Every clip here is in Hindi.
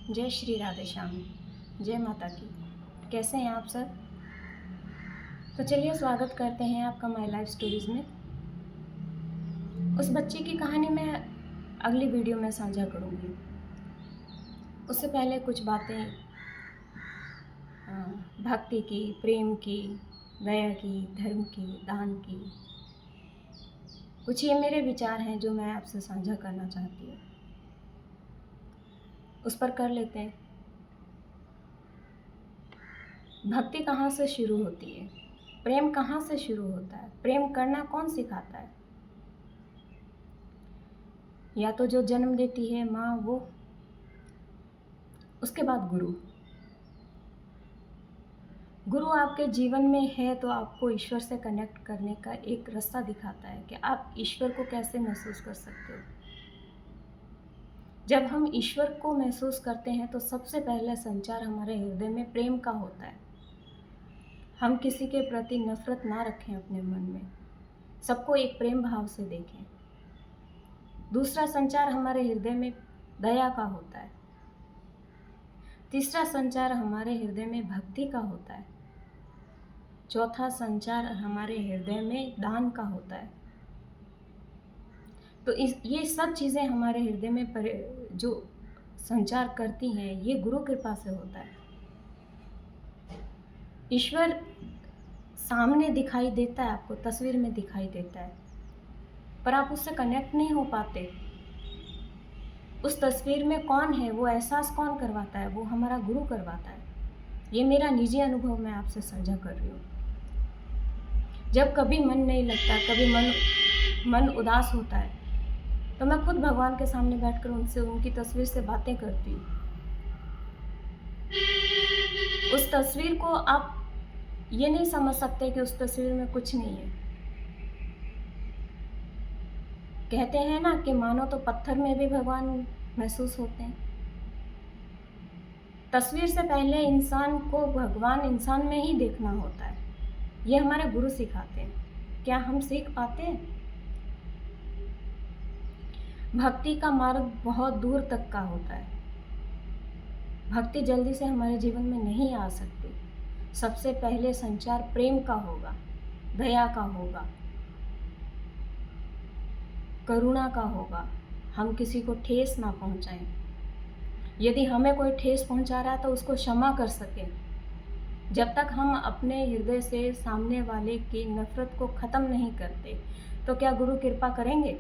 जय श्री राधे श्याम। जय माता की। कैसे हैं आप सब? तो चलिए स्वागत करते हैं आपका माय लाइफ स्टोरीज़ में। उस बच्चे की कहानी मैं अगली वीडियो में साझा करूँगी। उससे पहले कुछ बातें भक्ति की, प्रेम की, दया की, धर्म की, दान की, कुछ ये मेरे विचार हैं जो मैं आपसे साझा करना चाहती हूँ। उस पर कर लेते हैं। भक्ति कहाँ से शुरू होती है? प्रेम कहाँ से शुरू होता है? प्रेम करना कौन सिखाता है? या तो जो जन्म देती है माँ, वो, उसके बाद गुरु। गुरु आपके जीवन में है तो आपको ईश्वर से कनेक्ट करने का एक रास्ता दिखाता है कि आप ईश्वर को कैसे महसूस कर सकते हो। जब हम ईश्वर को महसूस करते हैं तो सबसे पहले संचार हमारे हृदय में प्रेम का होता है। हम किसी के प्रति नफरत ना रखें अपने मन में, सबको एक प्रेम भाव से देखें। दूसरा संचार हमारे हृदय में दया का होता है। तीसरा संचार हमारे हृदय में भक्ति का होता है। चौथा संचार हमारे हृदय में दान का होता है। तो ये सब चीज़ें हमारे हृदय में जो संचार करती हैं, ये गुरु कृपा से होता है। ईश्वर सामने दिखाई देता है, आपको तस्वीर में दिखाई देता है, पर आप उससे कनेक्ट नहीं हो पाते। उस तस्वीर में कौन है, वो एहसास कौन करवाता है? वो हमारा गुरु करवाता है। ये मेरा निजी अनुभव मैं आपसे साझा कर रही हूँ। जब कभी मन नहीं लगता, कभी मन उदास होता है, तो मैं खुद भगवान के सामने बैठकर उनसे, उनकी तस्वीर से बातें करती हूँ। उस तस्वीर को आप ये नहीं समझ सकते कि उस तस्वीर में कुछ नहीं है। कहते हैं ना कि मानो तो पत्थर में भी भगवान महसूस होते हैं। तस्वीर से पहले इंसान को भगवान इंसान में ही देखना होता है। ये हमारे गुरु सिखाते हैं। क्या हम सीख पाते हैं? भक्ति का मार्ग बहुत दूर तक का होता है। भक्ति जल्दी से हमारे जीवन में नहीं आ सकती। सबसे पहले संचार प्रेम का होगा, दया का होगा, करुणा का होगा। हम किसी को ठेस ना पहुंचाएं। यदि हमें कोई ठेस पहुंचा रहा है तो उसको क्षमा कर सकें। जब तक हम अपने हृदय से सामने वाले की नफरत को ख़त्म नहीं करते, तो क्या गुरु कृपा करेंगे?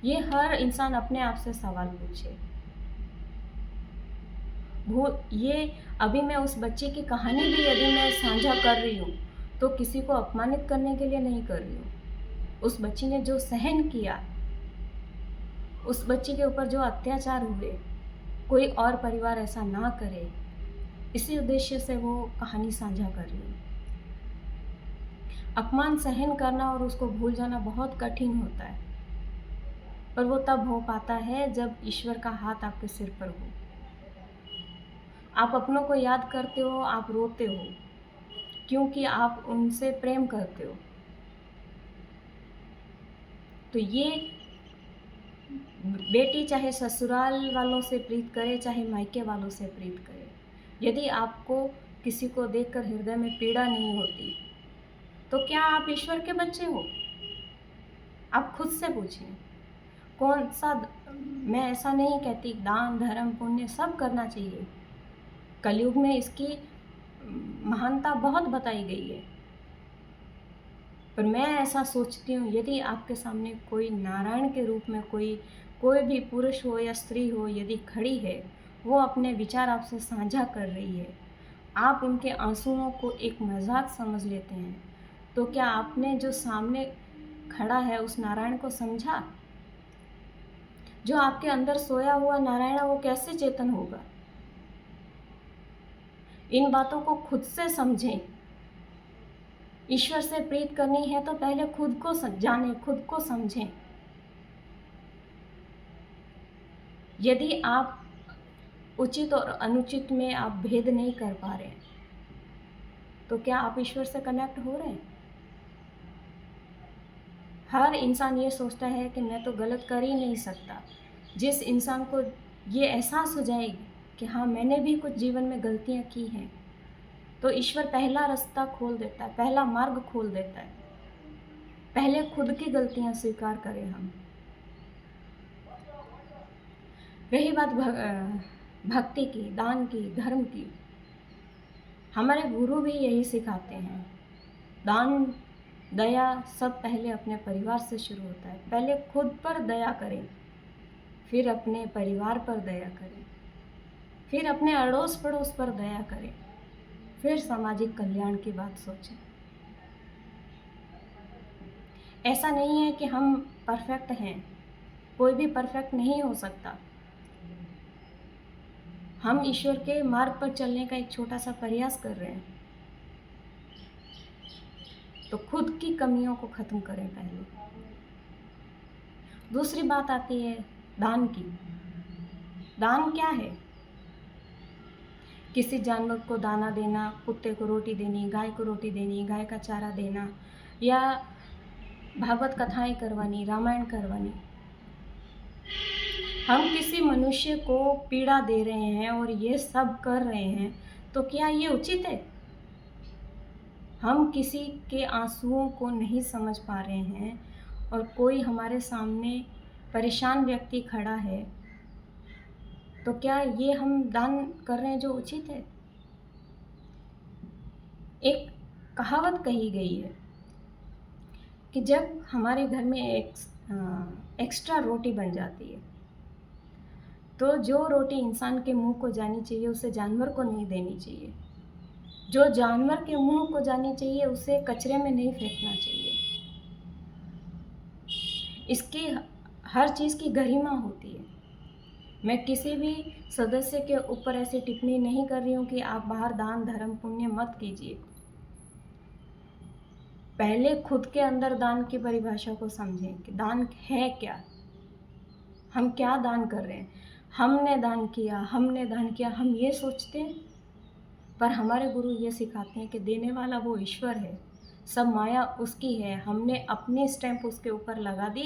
ये हर इंसान अपने आप से सवाल पूछे। ये अभी मैं उस बच्चे की कहानी भी यदि मैं साझा कर रही हूँ तो किसी को अपमानित करने के लिए नहीं कर रही हूँ। उस बच्ची ने जो सहन किया, उस बच्ची के ऊपर जो अत्याचार हुए, कोई और परिवार ऐसा ना करे, इसी उद्देश्य से वो कहानी साझा कर रही हूँ। अपमान सहन करना और उसको भूल जाना बहुत कठिन होता है, पर वो तब हो पाता है जब ईश्वर का हाथ आपके सिर पर हो। आप अपनों को याद करते हो, आप रोते हो, क्योंकि आप उनसे प्रेम करते हो। तो ये बेटी चाहे ससुराल वालों से प्रीत करे, चाहे मायके वालों से प्रीत करे, यदि आपको किसी को देखकर हृदय में पीड़ा नहीं होती, तो क्या आप ईश्वर के बच्चे हो? आप खुद से पूछें। कौन सा, मैं ऐसा नहीं कहती, दान धर्म पुण्य सब करना चाहिए। कलयुग में इसकी महानता बहुत बताई गई है, पर मैं ऐसा सोचती हूँ, यदि आपके सामने कोई नारायण के रूप में कोई भी पुरुष हो या स्त्री हो यदि खड़ी है, वो अपने विचार आपसे साझा कर रही है, आप उनके आंसुओं को एक मजाक समझ लेते हैं, तो क्या आपने जो सामने खड़ा है उस नारायण को समझा? जो आपके अंदर सोया हुआ नारायण है वो कैसे चेतन होगा? इन बातों को खुद से समझें। ईश्वर से प्रीत करनी है तो पहले खुद को जानें, खुद को समझें। यदि आप उचित और अनुचित में आप भेद नहीं कर पा रहे हैं, तो क्या आप ईश्वर से कनेक्ट हो रहे हैं? हर इंसान ये सोचता है कि मैं तो गलत कर ही नहीं सकता। जिस इंसान को ये एहसास हो जाएगी कि हाँ, मैंने भी कुछ जीवन में गलतियाँ की हैं, तो ईश्वर पहला रास्ता खोल देता है, पहला मार्ग खोल देता है। पहले खुद की गलतियाँ स्वीकार करें हम। रही बात भक्ति की, दान की, धर्म की, हमारे गुरु भी यही सिखाते हैं। दान, दया सब पहले अपने परिवार से शुरू होता है। पहले खुद पर दया करें, फिर अपने परिवार पर दया करें, फिर अपने अड़ोस पड़ोस पर दया करें, फिर सामाजिक कल्याण की बात सोचें। ऐसा नहीं है कि हम परफेक्ट हैं, कोई भी परफेक्ट नहीं हो सकता। हम ईश्वर के मार्ग पर चलने का एक छोटा सा प्रयास कर रहे हैं, तो खुद की कमियों को ख़त्म करें पहले। दूसरी बात आती है दान की। दान क्या है? किसी जानवर को दाना देना, कुत्ते को रोटी देनी, गाय को रोटी देनी, गाय का चारा देना, या भागवत कथाएं करवानी, रामायण करवानी। हम किसी मनुष्य को पीड़ा दे रहे हैं और ये सब कर रहे हैं, तो क्या ये उचित है? हम किसी के आंसुओं को नहीं समझ पा रहे हैं और कोई हमारे सामने परेशान व्यक्ति खड़ा है, तो क्या ये हम दान कर रहे हैं जो उचित है? एक कहावत कही गई है कि जब हमारे घर में एक्स्ट्रा रोटी बन जाती है, तो जो रोटी इंसान के मुंह को जानी चाहिए उसे जानवर को नहीं देनी चाहिए। जो जानवर के मुंह को जानी चाहिए उसे कचरे में नहीं फेंकना चाहिए। इसकी हर चीज़ की गरिमा होती है। मैं किसी भी सदस्य के ऊपर ऐसी टिप्पणी नहीं कर रही हूँ कि आप बाहर दान धर्म पुण्य मत कीजिए। पहले खुद के अंदर दान की परिभाषा को समझें कि दान है क्या, हम क्या दान कर रहे हैं। हमने दान किया, हम ये सोचते हैं, पर हमारे गुरु ये सिखाते हैं कि देने वाला वो ईश्वर है, सब माया उसकी है। हमने अपनी स्टैंप उसके ऊपर लगा दी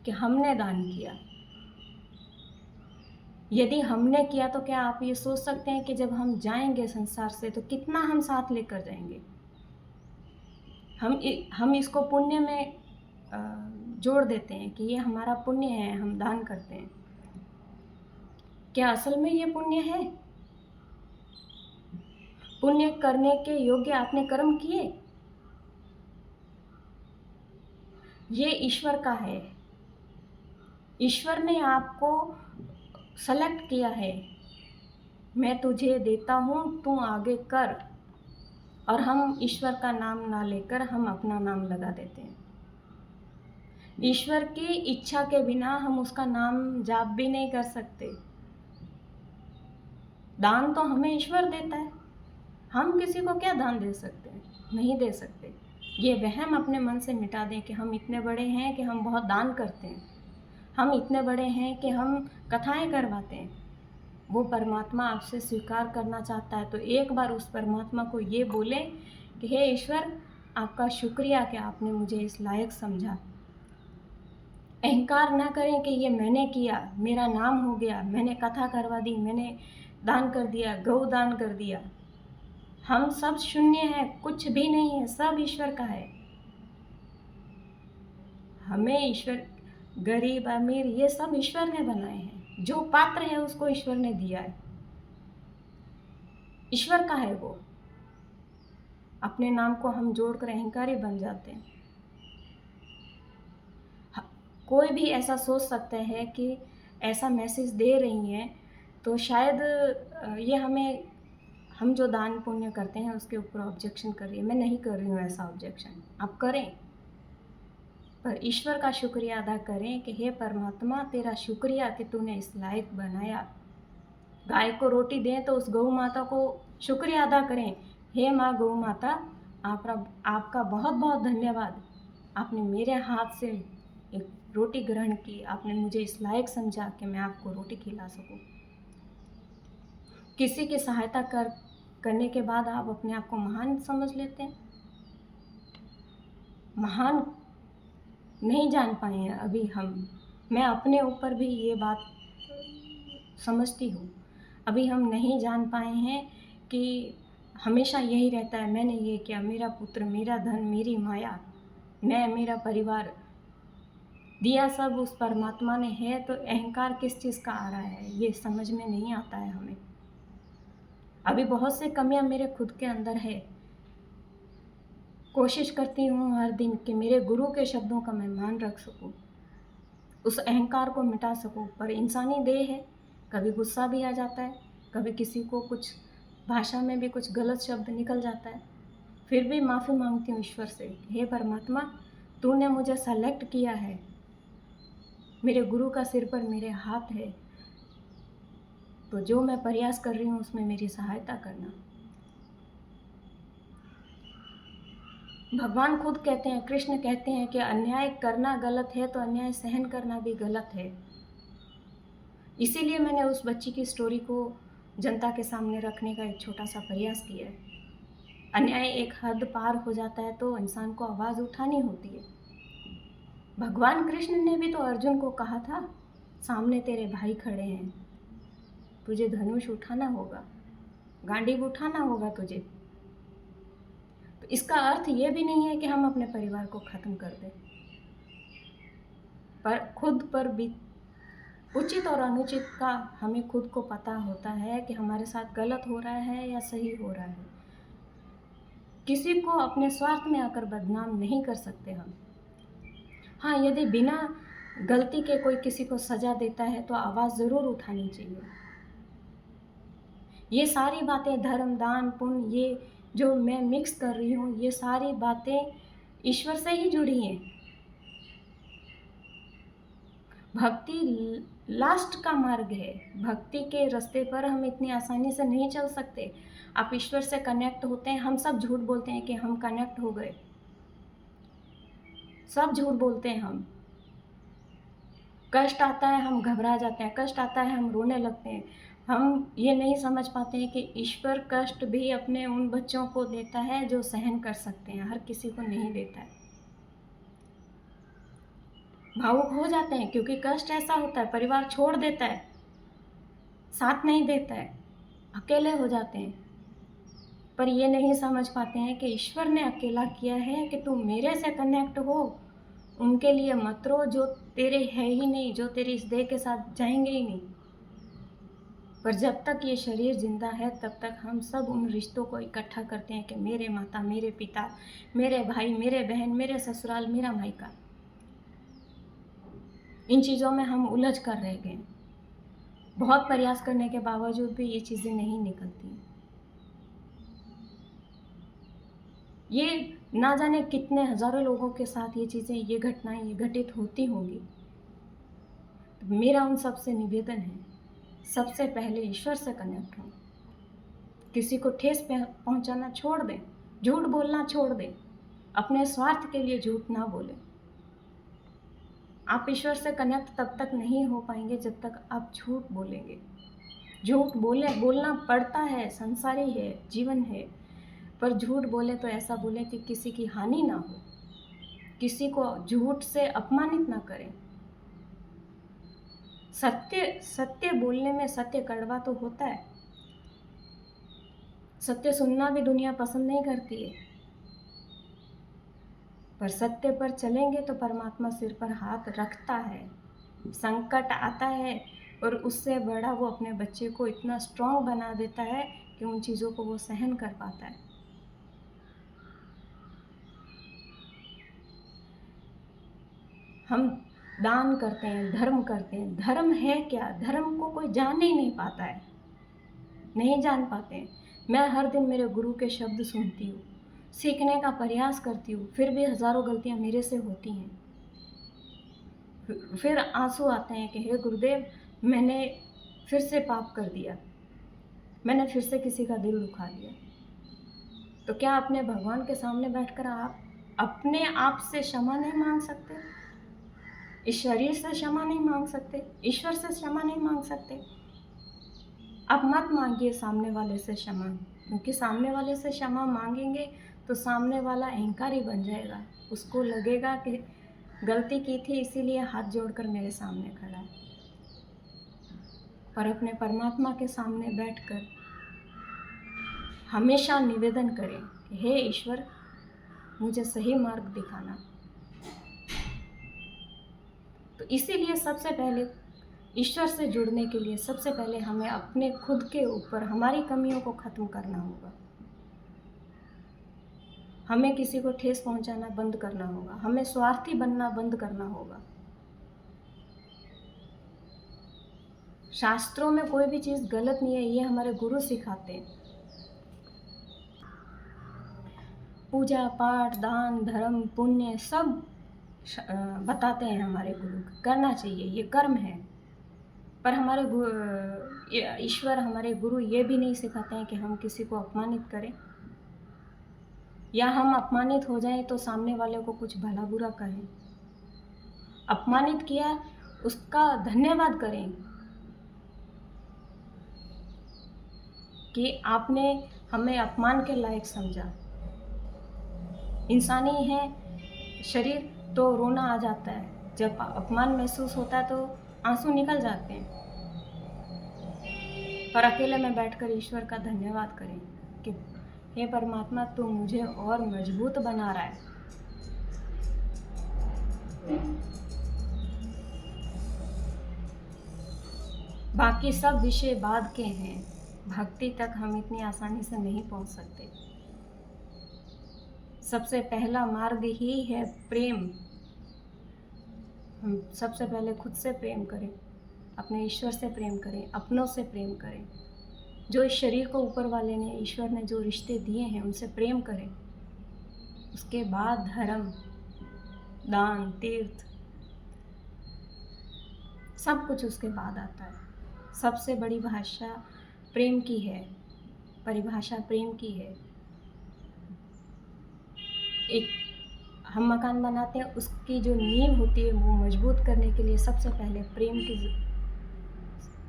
कि हमने दान किया। यदि हमने किया तो क्या आप ये सोच सकते हैं कि जब हम जाएंगे संसार से तो कितना हम साथ लेकर जाएंगे? हम इसको पुण्य में जोड़ देते हैं कि ये हमारा पुण्य है, हम दान करते हैं। क्या असल में ये पुण्य है? पुण्य करने के योग्य आपने कर्म किए? ये ईश्वर का है। ईश्वर ने आपको सेलेक्ट किया है, मैं तुझे देता हूँ, तू आगे कर। और हम ईश्वर का नाम ना लेकर हम अपना नाम लगा देते हैं। ईश्वर की इच्छा के बिना हम उसका नाम जाप भी नहीं कर सकते। दान तो हमें ईश्वर देता है, हम किसी को क्या दान दे सकते हैं? नहीं दे सकते। ये वहम अपने मन से मिटा दें कि हम इतने बड़े हैं कि हम बहुत दान करते हैं, हम इतने बड़े हैं कि हम कथाएं करवाते हैं। वो परमात्मा आपसे स्वीकार करना चाहता है तो एक बार उस परमात्मा को ये बोले कि हे ईश्वर, आपका शुक्रिया कि आपने मुझे इस लायक समझा। अहंकार ना करें कि ये मैंने किया, मेरा नाम हो गया, मैंने कथा करवा दी, मैंने दान कर दिया, गौ दान कर दिया। हम सब शून्य हैं, कुछ भी नहीं है, सब ईश्वर का है। हमें ईश्वर, गरीब अमीर ये सब ईश्वर ने बनाए हैं। जो पात्र है उसको ईश्वर ने दिया है, ईश्वर का है वो। अपने नाम को हम जोड़कर अहंकारी बन जाते हैं। कोई भी ऐसा सोच सकता है कि ऐसा मैसेज दे रही हैं तो शायद ये हम जो दान पुण्य करते हैं उसके ऊपर ऑब्जेक्शन कर रही है। मैं नहीं कर रही हूँ ऐसा ऑब्जेक्शन, आप करें, पर ईश्वर का शुक्रिया अदा करें कि हे परमात्मा, तेरा शुक्रिया कि तूने इस लायक बनाया। गाय को रोटी दें तो उस गौ माता को शुक्रिया अदा करें, हे माँ गौ माता, आपका बहुत बहुत धन्यवाद। आपने मेरे हाथ से एक रोटी ग्रहण की, आपने मुझे इस लायक समझा कि मैं आपको रोटी खिला सकूं। किसी की सहायता करने के बाद आप अपने आप को महान समझ लेते हैं। महान नहीं जान पाए हैं अभी हम। मैं अपने ऊपर भी ये बात समझती हूँ। अभी हम नहीं जान पाए हैं कि हमेशा यही रहता है, मैंने ये किया, मेरा पुत्र, मेरा धन, मेरी माया, मैं, मेरा परिवार, दिया सब उस परमात्मा ने है, तो अहंकार किस चीज़ का आ रहा है, ये समझ में नहीं आता है हमें। अभी बहुत से कमियां मेरे खुद के अंदर है। कोशिश करती हूँ हर दिन कि मेरे गुरु के शब्दों का मैं मान रख सकूँ, उस अहंकार को मिटा सकूँ। पर इंसानी देह है, कभी गुस्सा भी आ जाता है, कभी किसी को कुछ भाषा में भी कुछ गलत शब्द निकल जाता है। फिर भी माफ़ी मांगती हूँ ईश्वर से, हे परमात्मा, तूने मुझे सेलेक्ट किया है, मेरे गुरु का सिर पर मेरे हाथ है, तो जो मैं प्रयास कर रही हूँ उसमें मेरी सहायता करना। भगवान खुद कहते हैं, कृष्ण कहते हैं कि अन्याय करना गलत है तो अन्याय सहन करना भी गलत है। इसीलिए मैंने उस बच्ची की स्टोरी को जनता के सामने रखने का एक छोटा सा प्रयास किया है। अन्याय एक हद पार हो जाता है तो इंसान को आवाज़ उठानी होती है। भगवान कृष्ण ने भी तो अर्जुन को कहा था, सामने तेरे भाई खड़े हैं, तुझे धनुष उठाना होगा, गांडीव उठाना होगा तुझे। तो इसका अर्थ ये भी नहीं है कि हम अपने परिवार को ख़त्म कर दें, पर खुद पर भी उचित और अनुचित का हमें खुद को पता होता है कि हमारे साथ गलत हो रहा है या सही हो रहा है। किसी को अपने स्वार्थ में आकर बदनाम नहीं कर सकते हम। हाँ, यदि बिना गलती के कोई किसी को सज़ा देता है तो आवाज़ ज़रूर उठानी चाहिए। ये सारी बातें धर्म, दान, पुण्य, ये जो मैं मिक्स कर रही हूँ, ये सारी बातें ईश्वर से ही जुड़ी हैं। भक्ति लास्ट का मार्ग है। भक्ति के रास्ते पर हम इतनी आसानी से नहीं चल सकते। आप ईश्वर से कनेक्ट होते हैं, हम सब झूठ बोलते हैं कि हम कनेक्ट हो गए, सब झूठ बोलते हैं हम। कष्ट आता है हम घबरा जाते हैं, कष्ट आता है हम रोने लगते हैं। हम ये नहीं समझ पाते हैं कि ईश्वर कष्ट भी अपने उन बच्चों को देता है जो सहन कर सकते हैं, हर किसी को नहीं देता है। भावुक हो जाते हैं क्योंकि कष्ट ऐसा होता है, परिवार छोड़ देता है, साथ नहीं देता है, अकेले हो जाते हैं। पर ये नहीं समझ पाते हैं कि ईश्वर ने अकेला किया है कि तू मेरे से कनेक्ट हो, उनके लिए मत रो जो तेरे है ही नहीं, जो तेरी इस देह के साथ जाएंगे ही नहीं। पर जब तक ये शरीर जिंदा है तब तक हम सब उन रिश्तों को इकट्ठा करते हैं कि मेरे माता, मेरे पिता, मेरे भाई, मेरे बहन, मेरे ससुराल, मेरा मायका। इन चीज़ों में हम उलझ कर रह गए। बहुत प्रयास करने के बावजूद भी ये चीज़ें नहीं निकलती। ये ना जाने कितने हज़ारों लोगों के साथ ये चीज़ें, ये घटनाएं ये घटित होती होंगी। मेरा उन सब से निवेदन है, सबसे पहले ईश्वर से कनेक्ट हो, किसी को ठेस पहुंचाना छोड़ दें, झूठ बोलना छोड़ दें, अपने स्वार्थ के लिए झूठ ना बोलें। आप ईश्वर से कनेक्ट तब तक नहीं हो पाएंगे जब तक आप झूठ बोलेंगे। झूठ बोलना पड़ता है, संसारी है, जीवन है, पर झूठ बोले तो ऐसा बोले कि किसी की हानि ना हो, किसी को झूठ से अपमानित ना करें। सत्य बोलने में सत्य कड़वा तो होता है, सत्य सुनना भी दुनिया पसंद नहीं करती है, पर सत्य पर चलेंगे तो परमात्मा सिर पर हाथ रखता है। संकट आता है और उससे बड़ा वो अपने बच्चे को इतना स्ट्रॉन्ग बना देता है कि उन चीज़ों को वो सहन कर पाता है। हम दान करते हैं, धर्म करते हैं, धर्म है क्या? धर्म को कोई जान ही नहीं पाता है, नहीं जान पाते हैं। मैं हर दिन मेरे गुरु के शब्द सुनती हूँ, सीखने का प्रयास करती हूँ, फिर भी हज़ारों गलतियाँ मेरे से होती हैं। फिर आंसू आते हैं कि हे गुरुदेव, मैंने फिर से पाप कर दिया, मैंने फिर से किसी का दिल दुखा दिया। तो क्या अपने भगवान के सामने बैठकर आप अपने आप से क्षमा नहीं मांग सकते? इस शरीर से क्षमा नहीं मांग सकते? ईश्वर से क्षमा नहीं मांग सकते? आप मत मांगिए सामने वाले से क्षमा, क्योंकि सामने वाले से क्षमा मांगेंगे तो सामने वाला अहंकारी बन जाएगा। उसको लगेगा कि गलती की थी इसीलिए हाथ जोड़कर मेरे सामने खड़ा है। पर अपने परमात्मा के सामने बैठकर हमेशा निवेदन करें कि हे ईश्वर, मुझे सही मार्ग दिखाना। तो इसीलिए सबसे पहले ईश्वर से जुड़ने के लिए सबसे पहले हमें अपने खुद के ऊपर हमारी कमियों को ख़त्म करना होगा। हमें किसी को ठेस पहुंचाना बंद करना होगा, हमें स्वार्थी बनना बंद करना होगा। शास्त्रों में कोई भी चीज़ गलत नहीं है, ये हमारे गुरु सिखाते हैं। पूजा पाठ, दान, धर्म, पुण्य सब बताते हैं हमारे गुरु, करना चाहिए, ये कर्म है। पर हमारे ईश्वर, हमारे गुरु ये भी नहीं सिखाते हैं कि हम किसी को अपमानित करें, या हम अपमानित हो जाएं तो सामने वाले को कुछ भला बुरा कहें। अपमानित किया उसका धन्यवाद करें कि आपने हमें अपमान के लायक समझा। इंसानी है शरीर तो रोना आ जाता है, जब अपमान महसूस होता है तो आंसू निकल जाते हैं। पर अकेले में बैठकर ईश्वर का धन्यवाद करें कि हे परमात्मा, तू मुझे और मजबूत बना रहा है। बाकी सब विषय बाद के हैं, भक्ति तक हम इतनी आसानी से नहीं पहुंच सकते। सबसे पहला मार्ग ही है प्रेम। हम सबसे पहले खुद से प्रेम करें, अपने ईश्वर से प्रेम करें, अपनों से प्रेम करें। जो इस शरीर को ऊपर वाले ने, ईश्वर ने जो रिश्ते दिए हैं, उनसे प्रेम करें। उसके बाद धर्म, दान, तीर्थ, सब कुछ उसके बाद आता है। सबसे बड़ी भाषा प्रेम की है, परिभाषा प्रेम की है। एक हम मकान बनाते हैं, उसकी जो नींव होती है वो मजबूत करने के लिए सबसे पहले प्रेम की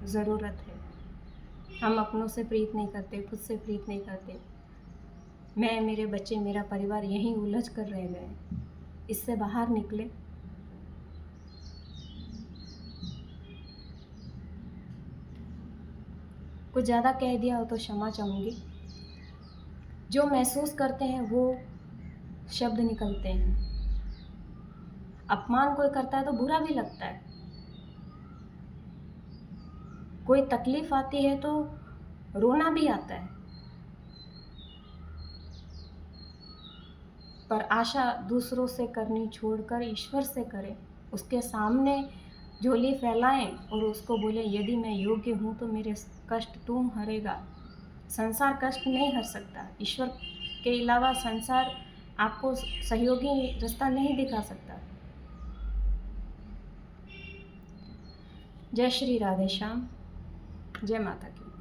ज़रूरत है। हम अपनों से प्रीत नहीं करते, खुद से प्रीत नहीं करते। मैं, मेरे बच्चे, मेरा परिवार यहीं उलझ कर रह गए। इससे बाहर निकले। कुछ ज़्यादा कह दिया हो तो क्षमा चाहूँगी। जो महसूस करते हैं वो शब्द निकलते हैं। अपमान कोई करता है तो बुरा भी लगता है, कोई तकलीफ आती है तो रोना भी आता है। पर आशा दूसरों से करनी छोड़कर ईश्वर से करें। उसके सामने झोली फैलाएं और उसको बोले, यदि मैं योग्य हूँ तो मेरे कष्ट तू हरेगा। संसार कष्ट नहीं हर सकता। ईश्वर के अलावा संसार आपको सहयोगी रास्ता नहीं दिखा सकता। जय श्री राधे श्याम, जय माता की।